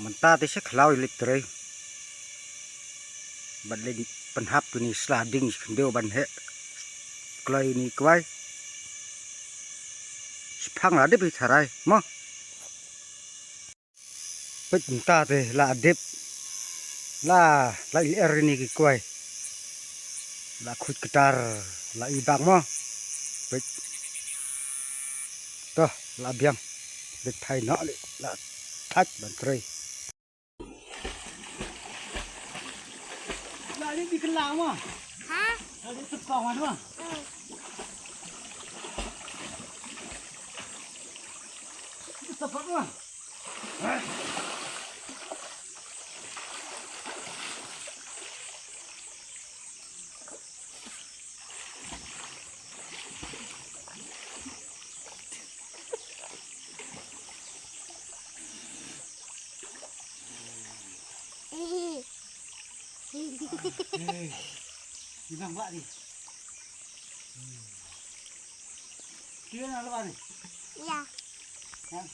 Mentah teh sekhalau elektrik. Ban lên penhap tu ni sliding kendeu ban he. Klai ni kwai. Phang la dep tharai mo. Pet mentah teh la dep. La er ni ki kwai. La khut ketar la ibang mo. Pet. Toh la biang. Dek thai no le la thach ban trei. La ni bikin lang mo. Hả? La ni tep kong man mo. Tepat mo. Gimana Mbak nih? Gimana Mbak nih? Iya. Hah?